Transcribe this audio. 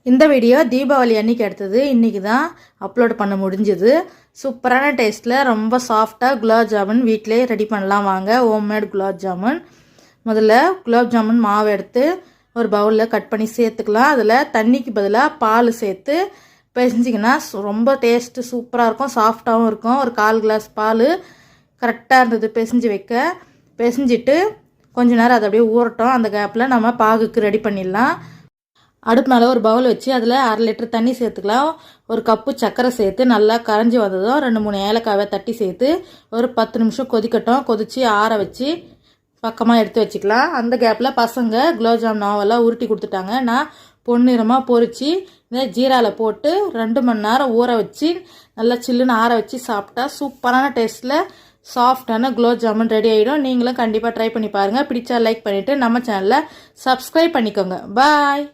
இந்த வீடியோ தீபாவளி அன்னைக்கு எடுத்தது. இன்றைக்கி தான் அப்லோட் பண்ண முடிஞ்சது. சூப்பரான டேஸ்ட்டில் ரொம்ப சாஃப்டாக குலாப் ஜாமுன் வீட்டிலே ரெடி பண்ணலாம் வாங்க. ஹோம்மேட் குலாப் ஜாமுன். முதல்ல குலாப் ஜாமுன் மாவு எடுத்து ஒரு பவுலில் கட் பண்ணி சேர்த்துக்கலாம். அதில் தண்ணிக்கு பதிலாக பால் சேர்த்து பிசைஞ்சிங்கன்னா ரொம்ப டேஸ்ட்டு சூப்பராக இருக்கும், சாஃப்டாகவும் இருக்கும். ஒரு 1/4 கிளாஸ் பால் கரெக்டாக இருந்தது பிசைஞ்சு வைக்க. பிசைஞ்சிட்டு கொஞ்ச நேரம் அதை அப்படியே ஊறட்டும். அந்த கேப்பில் நம்ம பாகுக்கு ரெடி பண்ணிடலாம். அடுப்பு மேலே ஒரு பவுல் வச்சு அதில் 1/2 லிட்டர் தண்ணி சேர்த்துக்கலாம். ஒரு கப்பு சர்க்கரை சேர்த்து நல்லா கரைஞ்சி வந்ததும் 2-3 ஏலக்காவை தட்டி சேர்த்து ஒரு 10 நிமிஷம் கொதிக்கட்டும். கொதித்து ஆற வச்சு பக்கமாக எடுத்து வச்சுக்கலாம். அந்த கேப்பில் பசங்க குலாப் ஜாமுன் மாவெல்லாம் உருட்டி கொடுத்துட்டாங்க. நான் பொன்னிறமாக பொரித்து இந்த ஜீராவில் போட்டு 2 மணி நேரம் ஊற வச்சு நல்லா சில்லுன்னு ஆற வச்சு சாப்பிட்டா சூப்பரான டேஸ்ட்டில் சாஃப்டான குலாப் ஜாமுன் ரெடி ஆகிடும். நீங்களும் கண்டிப்பாக ட்ரை பண்ணி பாருங்கள். பிடிச்சா லைக் பண்ணிவிட்டு நம்ம சேனலை சப்ஸ்கிரைப் பண்ணிக்கோங்க. பாய்.